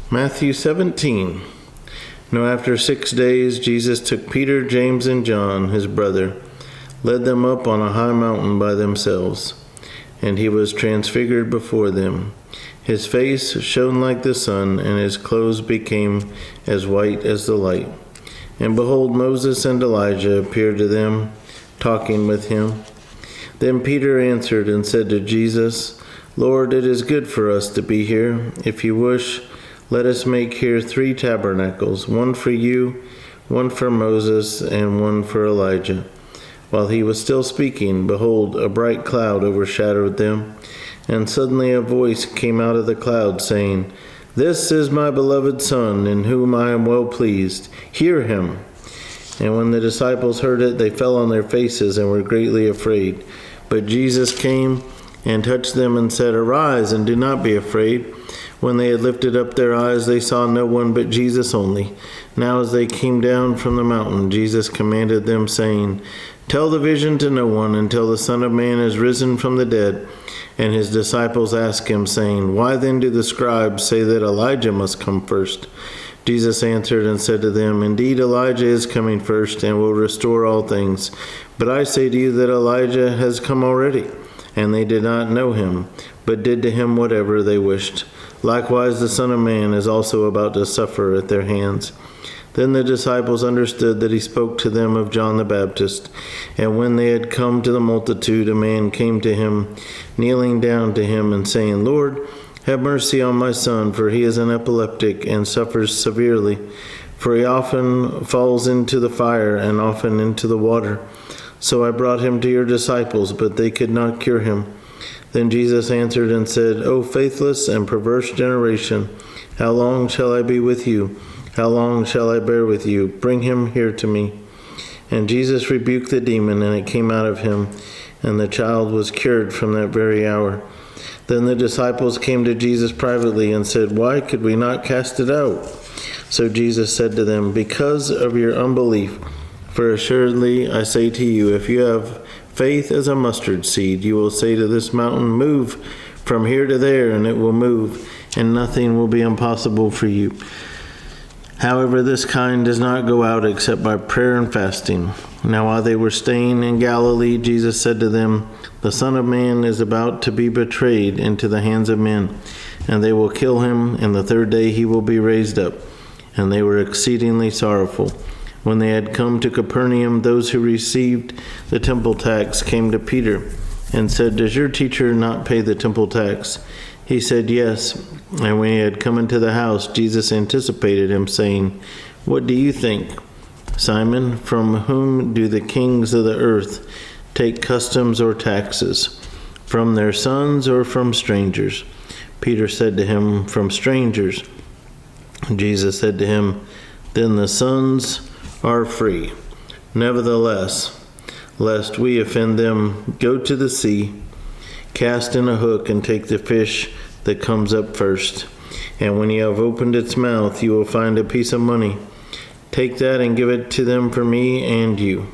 Matthew 17. Now after 6 days Jesus took Peter, James, and John, his brother, led them up on a high mountain by themselves, and he was transfigured before them. His face shone like the sun, and his clothes became as white as the light. And behold, Moses and Elijah appeared to them, talking with him. Then Peter answered and said to Jesus, Lord, it is good for us to be here. If you wish, let us make here 3 tabernacles, one for you, one for Moses, and one for Elijah. While he was still speaking, behold, a bright cloud overshadowed them, and suddenly a voice came out of the cloud, saying, This is my beloved Son, in whom I am well pleased. Hear him. And when the disciples heard it, they fell on their faces and were greatly afraid. But Jesus came and touched them and said, Arise, and do not be afraid. When they had lifted up their eyes, they saw no one but Jesus only. Now as they came down from the mountain, Jesus commanded them, saying, Tell the vision to no one until the Son of Man is risen from the dead. And his disciples asked him, saying, Why then do the scribes say that Elijah must come first? Jesus answered and said to them, Indeed, Elijah is coming first and will restore all things. But I say to you that Elijah has come already, and they did not know him, but did to him whatever they wished. Likewise, the Son of Man is also about to suffer at their hands. Then the disciples understood that he spoke to them of John the Baptist. And when they had come to the multitude, a man came to him, kneeling down to him and saying, Lord, have mercy on my son, for he is an epileptic and suffers severely. For he often falls into the fire and often into the water. So I brought him to your disciples, but they could not cure him. Then Jesus answered and said, O faithless and perverse generation, how long shall I be with you? How long shall I bear with you? Bring him here to me. And Jesus rebuked the demon, and it came out of him, and the child was cured from that very hour. Then the disciples came to Jesus privately and said, Why could we not cast it out? So Jesus said to them, Because of your unbelief. For assuredly I say to you, if you have faith as a mustard seed, you will say to this mountain, Move from here to there, and it will move, and nothing will be impossible for you. However, this kind does not go out except by prayer and fasting. Now while they were staying in Galilee, Jesus said to them, The Son of Man is about to be betrayed into the hands of men, and they will kill him, and the 3rd day he will be raised up. And they were exceedingly sorrowful. When they had come to Capernaum, those who received the temple tax came to Peter and said, Does your teacher not pay the temple tax? He said, Yes. And when he had come into the house, Jesus anticipated him, saying, What do you think, Simon? From whom do the kings of the earth take customs or taxes? From their sons or from strangers? Peter said to him, From strangers. Jesus said to him, Then the sons are free. Nevertheless, lest we offend them, go to the sea, cast in a hook, and take the fish that comes up first. And when you have opened its mouth, you will find a piece of money. Take that and give it to them for me and you.